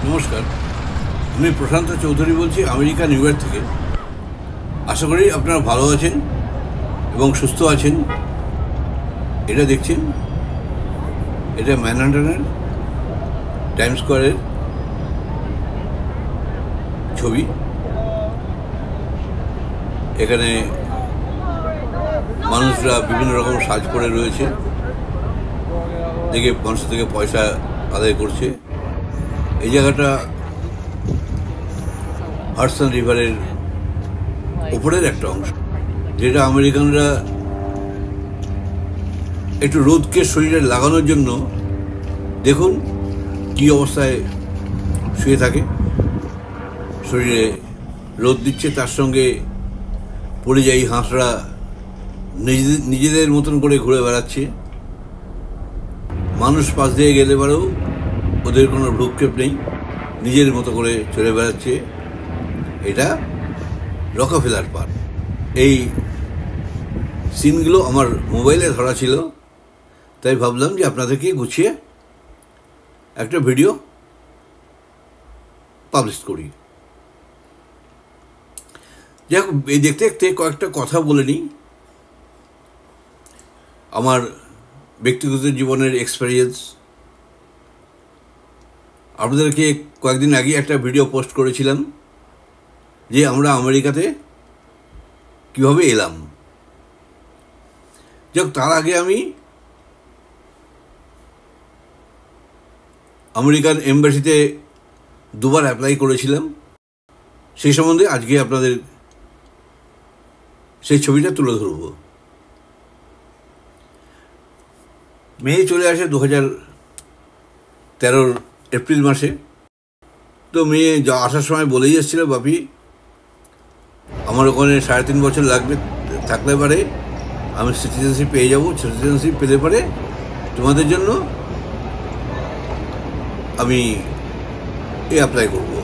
নমস্কার, আমি প্রশান্ত চৌধুরী বলছি আমেরিকা নিউ ইয়র্ক থেকে। আশা করি আপনারা ভালো আছেন এবং সুস্থ আছেন। এটা দেখছেন, এটা ম্যানহাটনের টাইম স্কোয়ারের ছবি। এখানে মানুষরা বিভিন্ন রকম সাজ করে রয়েছে, দেখে মানুষের থেকে পয়সা আদায় করছে। এই জায়গাটা হাডসন রিভারের উপরের একটা অংশ, যেটা আমেরিকানরা একটু রোদকে শরীরে লাগানোর জন্য দেখুন কী অবস্থায় শুয়ে থাকে। শরীরে রোদ দিচ্ছে, তার সঙ্গে পরিযায়ী হাঁসরা নিজেদের মতন করে ঘুরে বেড়াচ্ছে। মানুষ পাশ দিয়ে গেলে পরেও ওদের কোনো ভ্রুক্ষেপ নেই, নিজের মতো করে চলে বেড়াচ্ছে। এটা রকফেলার পার্ক। এই সিনগুলো আমার মোবাইলে ধরা ছিল, তাই ভাবলাম যে আপনাদেরকে গুছিয়ে একটা ভিডিও পাবলিশ করি। যাই হোক, এই দেখতে দেখতে কয়েকটা কথা বলে নিই। আমার ব্যক্তিগত জীবনের এক্সপেরিয়েন্স। আপনাদেরকে কয়েকদিন আগে একটা ভিডিও পোস্ট করেছিলাম যে আমরা আমেরিকাতে কীভাবে এলাম। যাক, তার আগে আমি আমেরিকান এম্বাসিতে দুবার অ্যাপ্লাই করেছিলাম। সেই সম্বন্ধে আজকে আপনাদের সেই ছবিটা তুলে ধরব। মেয়ে চলে আসে 2013 এপ্রিল মাসে। তো মেয়ে আসার সময় বলেই এসেছিল, বাপি আমার ওখানে 3.5 বছর লাগবে, থাকলে পারে আমি সিটিজেনশিপ পেয়ে যাব। সিটিজেনশিপ পেলে পারে তোমাদের জন্য আমি অ্যাপ্লাই করবো,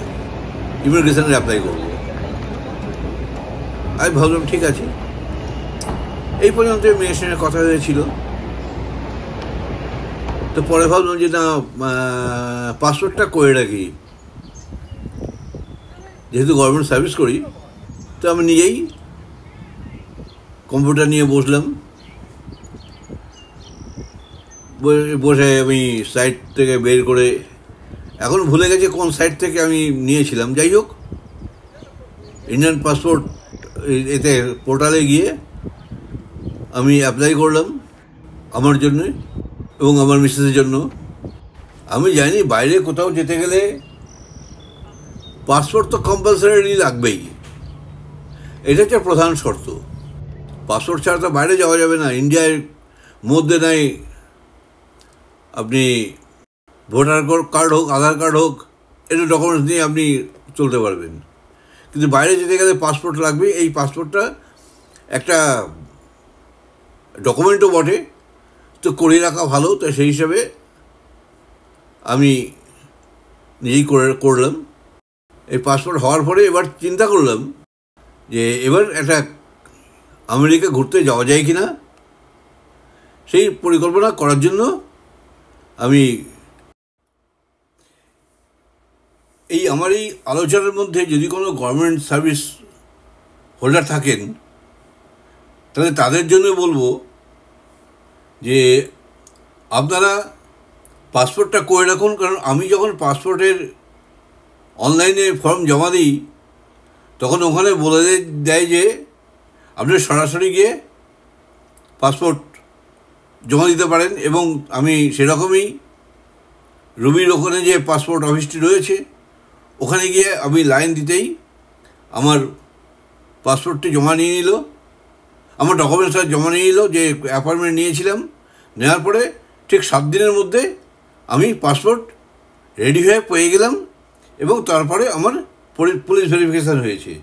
ইমিগ্রেশনের অ্যাপ্লাই করব। আমি ভাবলাম ঠিক আছে। এই পর্যন্ত মেয়ের সঙ্গে কথা হয়েছিল। তো পরে ভাবলাম যে না, পাসপোর্টটা করে রাখি। যেহেতু গভর্নমেন্ট সার্ভিস করি, তো আমি নিজেই কম্পিউটার নিয়ে বসলাম। বসে আমি সাইট থেকে বের করে, এখন ভুলে গেছি কোন সাইট থেকে আমি নিয়েছিলাম। যাই হোক, ইন্ডিয়ান পাসপোর্ট এতে পোর্টালে গিয়ে আমি অ্যাপ্লাই করলাম আমার জন্য এবং আমার মিসেসের জন্য। আমি জানি বাইরে কোথাও যেতে গেলে পাসপোর্ট তো কম্পালসারি লাগবেই, এটা হচ্ছে প্রধান শর্ত। পাসপোর্ট ছাড়া তো বাইরে যাওয়া যাবে না। ইন্ডিয়ার মধ্যে নাই আপনি ভোটার কার্ড হোক, আধার কার্ড হোক, এটা ডকুমেন্টস নিয়ে আপনি চলতে পারবেন। কিন্তু বাইরে যেতে গেলে পাসপোর্ট লাগবে। এই পাসপোর্টটা একটা ডকুমেন্টও বটে, তো করে রাখা ভালো। তো সেই হিসাবে আমি নিজেই করলাম। এই পাসপোর্ট হওয়ার পরে এবার চিন্তা করলাম যে এবার একটা আমেরিকা ঘুরতে যাওয়া যায় কি না। সেই পরিকল্পনা করার জন্য আমি আমার এই আলোচনার মধ্যে যদি কোনো গভর্নমেন্ট সার্ভিস হোল্ডার থাকেন, তাহলে তাদের জন্য বলবো যে আপনারা পাসপোর্টটা করে রাখুন। কারণ আমি যখন পাসপোর্টের অনলাইনে ফর্ম জমা দিই, তখন ওখানে বলে দেয় যে আপনি সরাসরি গিয়ে পাসপোর্ট জমা দিতে পারেন। এবং আমি সেরকমই রুবির ওখানে যে পাসপোর্ট অফিসটি রয়েছে, ওখানে গিয়ে আমি লাইন দিতেই আমার পাসপোর্টটি জমা নিয়ে নিল, আমার ডকুমেন্টসটা জমা নিয়ে নিল, যে অ্যাপয়েন্টমেন্ট নিয়েছিলাম। নেওয়ার পরে ঠিক 7 দিনের মধ্যে আমি পাসপোর্ট রেডি হয়ে পেয়ে গেলাম এবং তারপরে আমার পুলিশ ভেরিফিকেশান হয়েছে।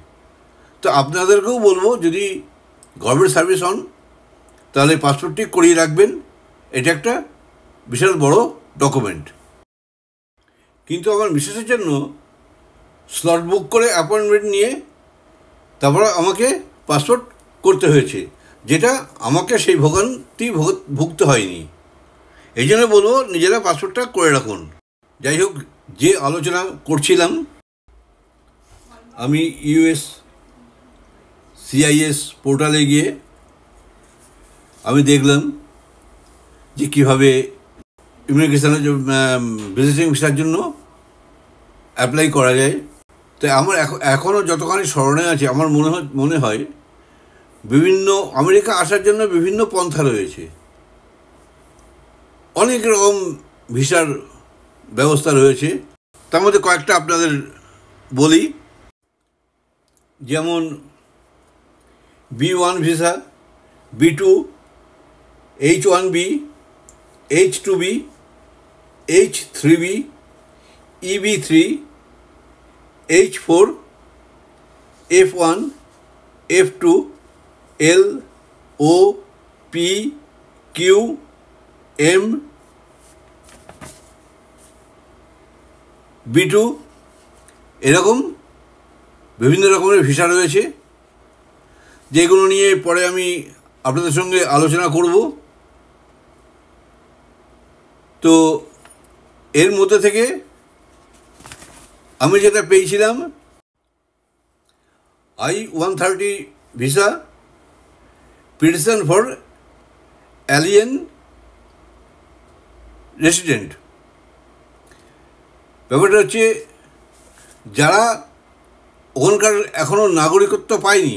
তো আপনাদেরকেও বলবো, যদি গভর্নমেন্ট সার্ভিস হন তাহলে পাসপোর্টটি করিয়ে রাখবেন। এটা একটা বিশাল বড় ডকুমেন্ট। কিন্তু আমার মিসেসের জন্য স্লট বুক করে অ্যাপয়েন্টমেন্ট নিয়ে তারপরে আমাকে পাসপোর্ট করতে হয়েছে, যেটা আমাকে সেই ভোগান্তি ভুগতে হয়নি। এই জন্য বলবো নিজেরা পাসপোর্টটা করে রাখুন। যাই হোক, যে আলোচনা করছিলাম, আমি ইউএস সিআইএস পোর্টালে গিয়ে আমি দেখলাম যে কীভাবে ইমিগ্রেশনের ভিজিটিং ভিসার জন্য অ্যাপ্লাই করা যায়। তাই আমার এখনও যতখানি স্মরণে আছে, আমার মনে হয় বিভিন্ন আমেরিকা আসার জন্য বিভিন্ন পন্থা রয়েছে, অনেক রকম ভিসার ব্যবস্থা রয়েছে। তার মধ্যে কয়েকটা আপনাদের বলি, যেমন B1 visa, B2, H1B, H2B, H3B, EB3, H4, F1, F2, L, O, P, Q, M, B2, এরকম বিভিন্ন রকমের ভিসা রয়েছে, যেগুলো নিয়ে পরে আমি আপনাদের সঙ্গে আলোচনা করব। তো এর মধ্যে থেকে আমি যেটা পেয়েছিলাম, I-130 visa, petition for alien resident. ব্যাপারটা হচ্ছে, যারা ওখানকার এখনও নাগরিকত্ব পায়নি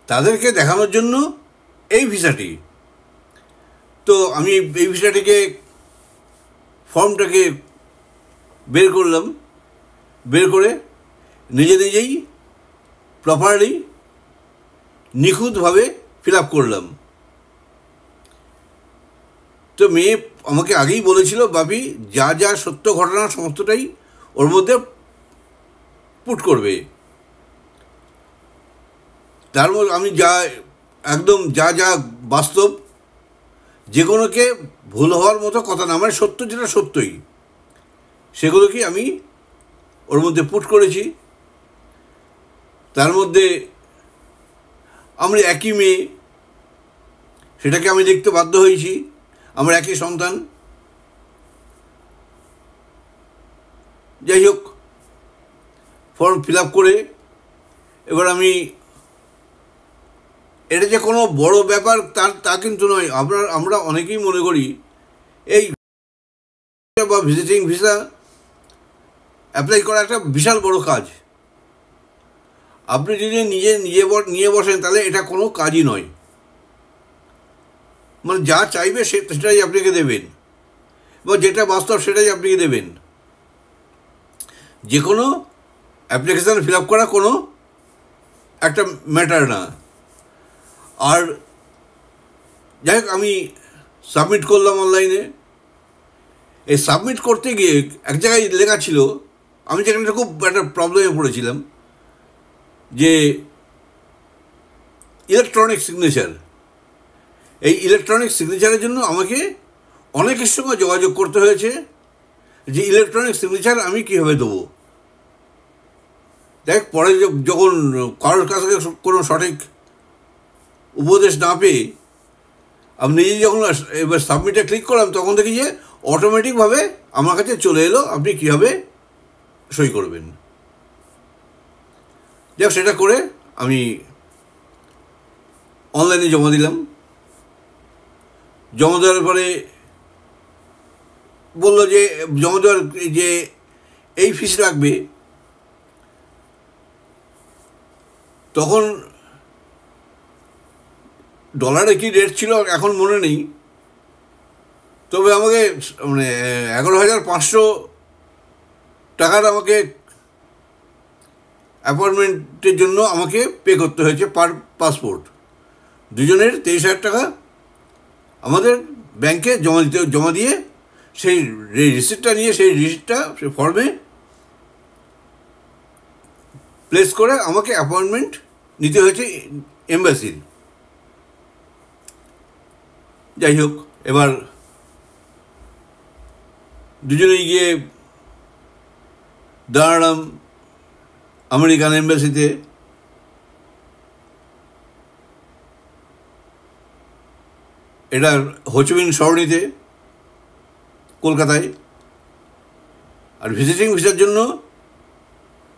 তাদেরকে দেখানোর জন্য এই ভিসাটি। তো আমি এই ভিসাটিকে ফর্মটাকে বের করলাম, বের করে নিজেই প্রপারলি নিখুঁতভাবে ফিল আপ করলাম। তো মেয়ে আমাকে আগেই বলেছিল, বাপি যা যা সত্য ঘটনা সমস্তটাই ওর মধ্যে পুট করবে। তার মধ্যে আমি একদম যা বাস্তব, যে কোনোকে ভুল হওয়ার মতো কথা না, মানে সত্য যেটা সত্যই, সেগুলোকে আমি ওর মধ্যে পুট করেছি। তার মধ্যে আমরা একই মেয়ে, সেটাকে আমি দেখতে বাধ্য হয়েছি, আমার একই সন্তান। যাই হোক, ফর্ম ফিল আপ করে এবার আমি, এটা যে কোনো বড় ব্যাপার তা কিন্তু নয়। আমরা অনেকেই মনে করি এই বা ভিজিটিং ভিসা অ্যাপ্লাই করা একটা বিশাল বড় কাজ। আপনি যদি নিয়ে বসেন তাহলে এটা কোনো কাজই নয়। মানে যা চাইবে সেটাই আপনাকে দেবেন, বা যেটা বাস্তব সেটাই আপনাকে দেবেন। যে কোনো অ্যাপ্লিকেশান ফিল আপ করা কোনো একটা ম্যাটার না। আর যাই হোক, আমি সাবমিট করলাম অনলাইনে। এই সাবমিট করতে গিয়ে এক জায়গায় লেখা ছিল, আমি যেখানে খুব একটা প্রবলেমে পড়েছিলাম, যে ইলেকট্রনিক সিগনেচার। এই ইলেকট্রনিক সিগনেচারের জন্য আমাকে অনেকের সঙ্গে যোগাযোগ করতে হয়েছে, যে ইলেকট্রনিক সিগনেচার আমি কীভাবে দেবো। দেখ, পরে যখন কারোর কাছ থেকে কোনো সঠিক উপদেশ না পেয়ে আমি নিজেই যখন এবার সাবমিটে ক্লিক করলাম, তখন দেখি যে অটোমেটিকভাবে আমার কাছে চলে এলো আপনি কীভাবে সই করবেন। যাক, সেটা করে আমি অনলাইনে জমা দিলাম। জমা দেওয়ার পরে বললো যে জমা দেওয়ার যে এই ফিস লাগবে। তখন ডলারে কি রেট ছিল এখন মনে নেই, তবে আমাকে মানে 11,500 টাকার আমাকে অ্যাপয়েন্টমেন্টের জন্য আমাকে পে করতে হয়েছে পার পাসপোর্ট। দুজনের 23,000 টাকা আমাদের ব্যাংকে জমা দিয়ে সেই রিসিপ্টটা নিয়ে, সেই রিসিপ্টটা সেই ফর্মে প্লেস করে আমাকে অ্যাপয়েন্টমেন্ট নিতে হয়েছে এম্বাসির। যাই হোক, এবার দুজনেই গিয়ে দাঁড়ালাম আমেরিকান এম্বাসিতে। এটা হোচিমিন সরণিতে, কলকাতায়। আর ভিজিটিং ভিসার জন্য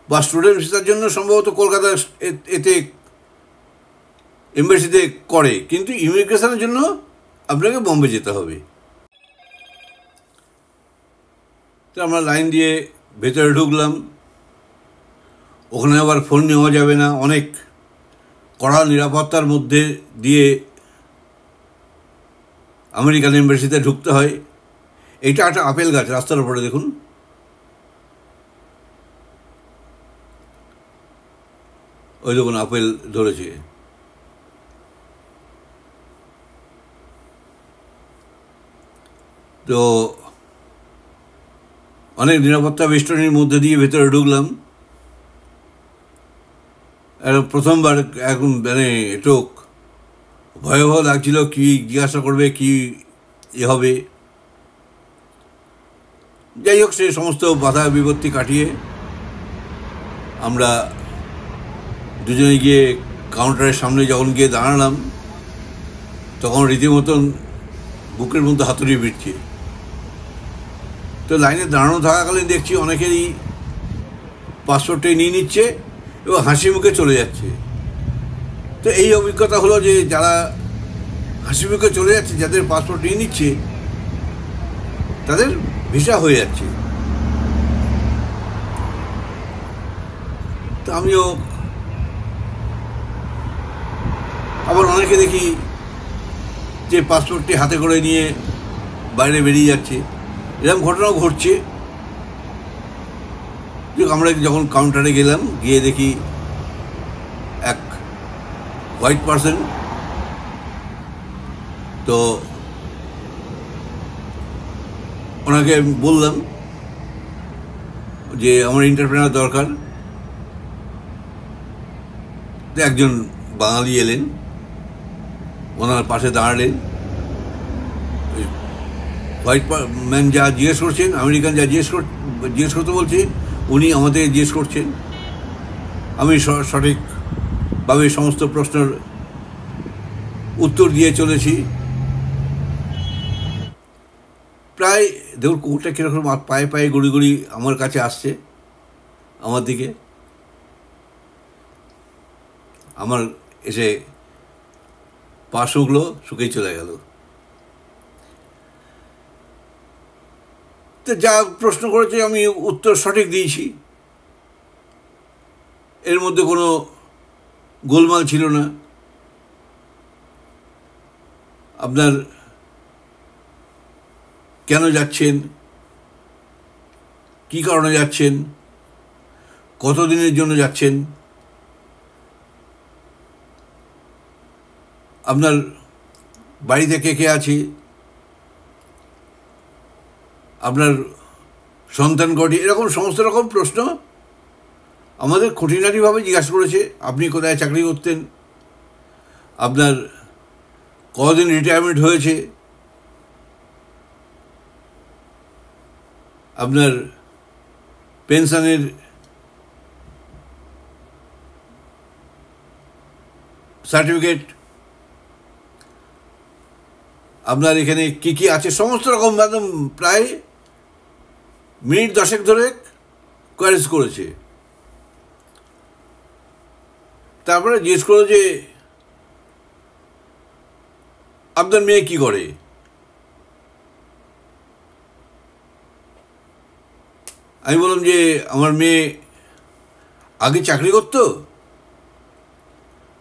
বা স্টুডেন্ট ভিসার জন্য সম্ভবত কলকাতা এতে এম্বাসিতে করে, কিন্তু ইমিগ্রেশনের জন্য আপনাকে বম্বে যেতে হবে। তো আমরা লাইন দিয়ে ভেতরে ঢুকলাম। ওখানে আবার ফোন নেওয়া যাবে না, অনেক কড়া নিরাপত্তার মধ্যে দিয়ে আমেরিকান এম্বাসিতে ঢুকতে হয়। এইটা একটা আপেল গাছ, রাস্তার উপরে দেখুন। ওই দেখুন আপেল ধরেছে। তো অনেক নিরাপত্তা বেষ্টনীর মধ্যে দিয়ে ভেতরে ঢুকলাম। প্রথমবার এখন মানে একটু ভয়াবহ লাগছিল, কি জিজ্ঞাসা করবে, কি হবে। যাই হোক, সে সমস্ত বাধা বিপত্তি কাটিয়ে আমরা দুজনে গিয়ে কাউন্টারের সামনে যখন গিয়ে দাঁড়ালাম, তখন রীতিমতন বুকের মধ্যে হাতুড়ি পিটছে। তো লাইনে দাঁড়ানো থাকাকালীন দেখছি অনেকেরই পাসপোর্টটাই নিয়ে নিচ্ছে এবং হাসি মুখে চলে যাচ্ছে। তো এই অভিজ্ঞতা হলো যে যারা হাসি মুখে চলে যাচ্ছে, যাদের পাসপোর্ট নিয়ে নিচ্ছে, তাদের ভিসা হয়ে যাচ্ছে। তো আমিও আবার অনেকে দেখি যে পাসপোর্টটি হাতে করে নিয়ে বাইরে বেরিয়ে যাচ্ছে। এরকম ঘটনাও ঘটছে। আমরা যখন কাউন্টারে গেলাম, গিয়ে দেখি এক হোয়াইট পার্সন। তো ওনাকে বললাম যে আমার ইন্টারপ্রেনার দরকার। তো একজন বাঙালি এলেন, ওনার পাশে দাঁড়ালেন। হোয়াইট ম্যান যা জিজ্ঞেস করছেন, আমেরিকান যা জিজ্ঞেস করতে বলছে, উনি আমাদের জিজ্ঞেস করছেন। আমি সঠিকভাবে সমস্ত প্রশ্নের উত্তর দিয়ে চলেছি। প্রায় দেখুন কুকুরটা কীরকম পায়ে পায়ে গুড়ি গুড়ি আমার কাছে আসছে, আমার দিকে। আমার এসে পা শুকলো, শুকেই চলে গেল। তো যা প্রশ্ন করেছে আমি উত্তর সঠিক দিয়েছি, এর মধ্যে কোনো গোলমাল ছিল না। আপনার কেন যাচ্ছেন, কি কারণে যাচ্ছেন, কতদিনের জন্য যাচ্ছেন, আপনার বাড়িতে কে কে আছে, আপনার সন্তান কটি, এরকম সমস্ত রকম প্রশ্ন আমাদের খুঁটিনাটিভাবে জিজ্ঞাসা করেছে। আপনি কোথায় চাকরি করতেন, আপনার কদিন রিটায়ারমেন্ট হয়েছে, আপনার পেনশনের সার্টিফিকেট, আপনার এখানে কী কী আছে, সমস্ত রকম একদম প্রায় মিনিট 10 ধরে কোয়ারিজ করেছে। তারপরে জিজ্ঞেস করলো যে আপনার মেয়ে কি করে। আমি বললাম যে আমার মেয়ে আগে চাকরি করতো,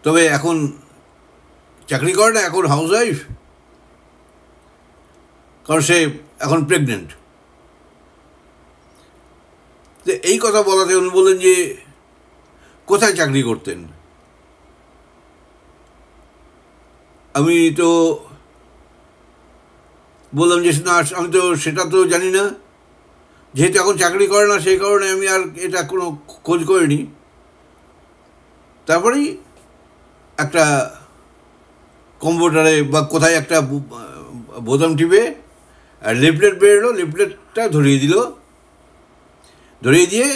তবে এখন চাকরি করে না, এখন হাউস ওয়াইফ, কারণ সে এখন প্রেগনেন্ট। তো এই কথা বলাতে উনি বললেন যে কোথায় চাকরি করতেন। আমি তো বললাম যে না, আমি তো সেটা তো জানি না, যেহেতু এখন চাকরি করে না সেই কারণে আমি আর এটা কোনো খোঁজ করিনি। তারপরেই একটা কম্পিউটারে বা কোথায় একটা বোতাম টিপে আর লিফলেট বেরোলো, লিফলেটটা ধরিয়ে দিল। ধরিয়ে দিয়ে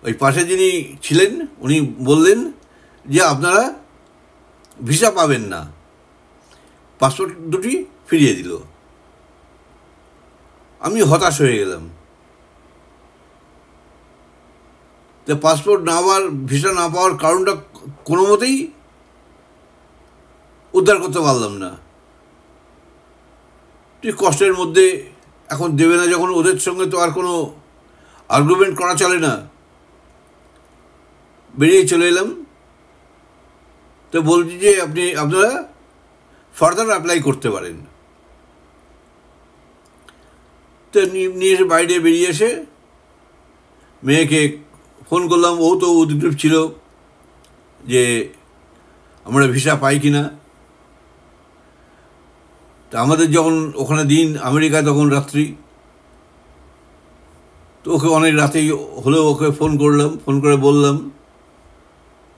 ওই পাশে যিনি ছিলেন উনি বললেন যে আপনারা ভিসা পাবেন না, পাসপোর্ট দুটি ফিরিয়ে দিল। আমি হতাশ হয়ে গেলাম। তো পাসপোর্ট না পাওয়ার, ভিসা না পাওয়ার কারণটা কোনো মতেই উদ্ধার করতে পারলাম না। ঠিক কষ্টের মধ্যে, এখন দেবে না যখন, ওদের সঙ্গে তো আর কোনো আর্গুমেন্ট করা চলে না, বেরিয়ে চলে এলাম। তো বলছি যে আপনারা ফার্দার অ্যাপ্লাই করতে পারেন। তো নিয়ে এসে বাইরে বেরিয়ে এসে মেয়েকে ফোন করলাম। ও তো উদ্গ্রীব ছিল যে আমরা ভিসা পাই কি না। তা আমাদের যখন ওখানে দিন আমেরিকায়, তখন রাত্রি, তো ওকে অনেক রাতেই হলেও ওকে ফোন করলাম। ফোন করে বললাম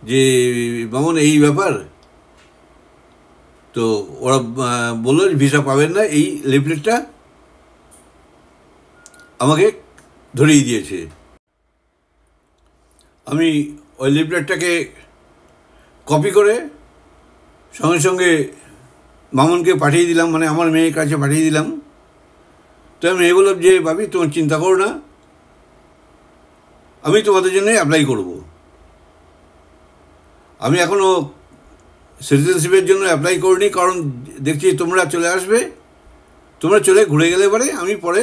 যে মামুন এই ব্যাপার। তো ওরা বললো ভিসা পাবেন না, এই লিফলেটটা আমাকে ধরিয়ে দিয়েছে। আমি ওই লিফলেটটাকে কপি করে সঙ্গে সঙ্গে মামুনকে পাঠিয়ে দিলাম, মানে আমার মেয়ের কাছে পাঠিয়ে দিলাম। তো আমি বললাম যে ভাবি, তোমার চিন্তা করো না, আমি তোমাদের জন্য অ্যাপ্লাই করব। আমি এখনও সিটিজেনশিপের জন্য অ্যাপ্লাই করিনি, কারণ দেখছি তোমরা চলে আসবে, তোমরা চলে ঘুরে গেলে পরে আমি পরে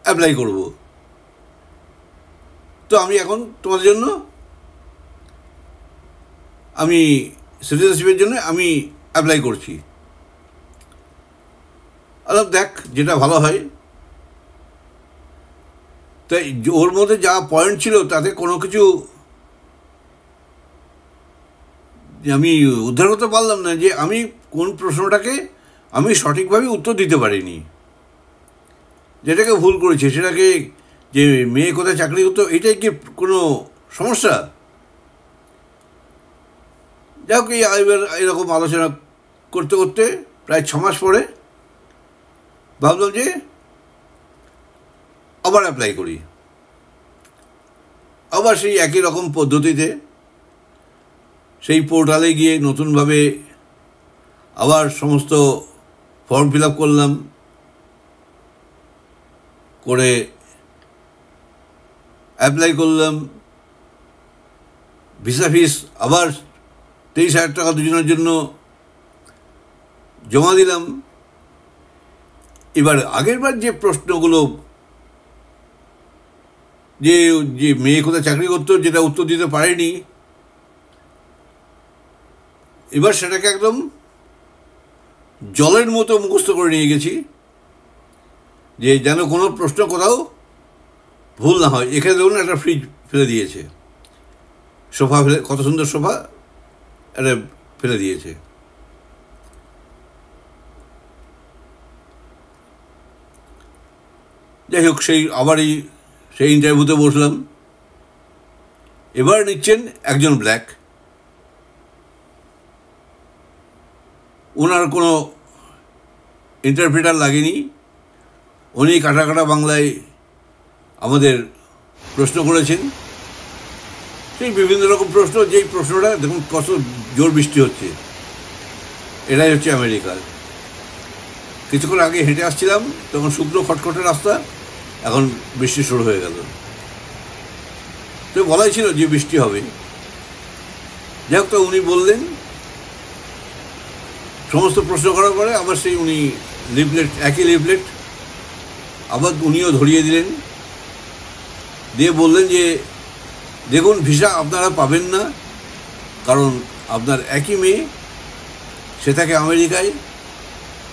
অ্যাপ্লাই করব। তো আমি এখন তোমাদের জন্য, আমি সিটিজেনশিপের জন্য আমি অ্যাপ্লাই করছি। আলাপ দেখ যেটা ভালো হয়। তাই ওর মধ্যে যা পয়েন্ট ছিল তাতে কোনো কিছু আমি উদ্ধার করতে পারলাম না, যে আমি কোন প্রশ্নটাকে আমি সঠিকভাবে উত্তর দিতে পারিনি, যেটাকে ভুল করেছে সেটাকে, যে মেয়ে কোথায় চাকরি করতো, এটাই কি কোনো সমস্যা? যাই হোক, এবার এরকম আলোচনা করতে করতে প্রায় 6 মাস পরে ভাবলাম যে আবার অ্যাপ্লাই করি। আবার সেই একই রকম পদ্ধতিতে সেই পোর্টালে গিয়ে নতুনভাবে আবার সমস্ত ফর্ম ফিল আপ করলাম, করে অ্যাপ্লাই করলাম। ভিসা ফিস আবার 23,000 টাকা দুজনের জন্য জমা দিলাম। এবার আগেরবার যে প্রশ্নগুলো, যে মেয়ে কোথায় চাকরি করতো, যেটা উত্তর দিতে পারেনি, এবার সেটাকে একদম জলের মতো মুখস্থ করে নিয়ে গেছি, যে যেন কোনো প্রশ্ন কোথাও ভুল না হয়। এখানে দেখুন একটা ফ্রিজ ফেলে দিয়েছে, সোফা ফেলে, কত সুন্দর সোফা এটা ফেলে দিয়েছে। যাই হোক, সেই ইন্টারভিউতে বসলাম। এবার নিচ্ছেন একজন ব্ল্যাক, ওনার কোনো ইন্টারপ্রেটার লাগেনি, উনি কাটা কাটা বাংলায় আমাদের প্রশ্ন করেছেন। সেই বিভিন্ন রকম প্রশ্ন, যেই প্রশ্নটা দেখুন কত জোর বৃষ্টি হচ্ছে, এটাই হচ্ছে আমেরিকার। কিছুক্ষণ আগে হেঁটে আসছিলাম, তখন শুকনো খটখটে রাস্তা, এখন বৃষ্টি শুরু হয়ে গেল। তো বলাই ছিল যে বৃষ্টি হবে। যাই হোক, তো উনি বললেন, সমস্ত প্রশ্ন করার পরে আবার সেই উনি লিফলেট, একই লিফলেট আবার উনিও ধরিয়ে দিলেন, দিয়ে বললেন যে দেখুন ভিসা আপনারা পাবেন না, কারণ আপনার একই মেয়ে, সে থাকে আমেরিকায়।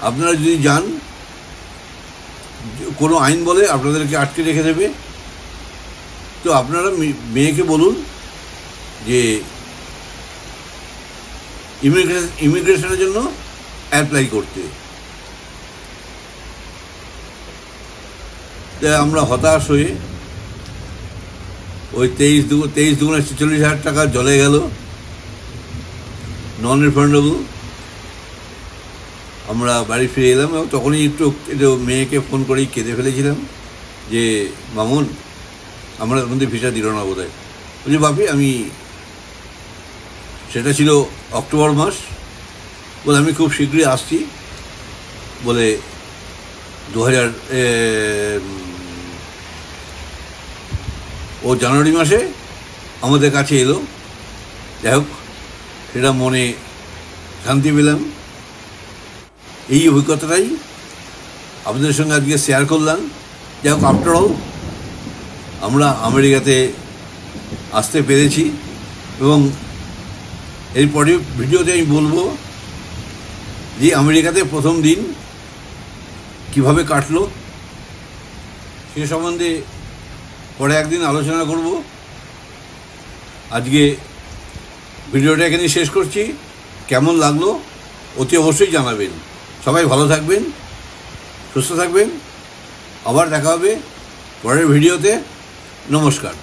আপনারা যদি যান, কোনো আইন বলে আপনাদেরকে আটকে রেখে দেবে। তো আপনারা মেয়েকে বলুন যে ইমিগ্রেশনের জন্য অ্যাপ্লাই করতে। তাই আমরা হতাশ হয়ে ওই 23 টাকা জলে গেল, নন রিফান্ডেবল। আমরা বাড়ি ফিরে এলাম, এবং তখনই একটু মেয়েকে ফোন করেই কেঁদে ফেলেছিলাম যে মামুন, আমরা মধ্যে ভিসা দিল না বোধ হয়। বলছি বাপি, আমি, সেটা ছিল অক্টোবর মাস, বলে আমি খুব শীঘ্রই আসছি, বলে 2000 ও জানুয়ারি মাসে আমাদের কাছে এলো। যাই হোক, সেটা মনে শান্তি পেলাম। এই অভিজ্ঞতাটাই আপনাদের সঙ্গে আজকে শেয়ার করলাম। যাই হোক, আফটার অল আমরা আমেরিকাতে আসতে পেরেছি এবং এরপরে ভিডিওতে আমি বলবো যে আমেরিকাতে প্রথম দিন কিভাবে কাটলো সে সম্বন্ধে পরে একদিন আলোচনা করব। আজকে ভিডিওটা এখানেই শেষ করছি। কেমন লাগলো অতি অবশ্যই জানাবেন। সবাই ভালো থাকবেন, সুস্থ থাকবেন। আবার দেখা হবে পরের ভিডিওতে। নমস্কার।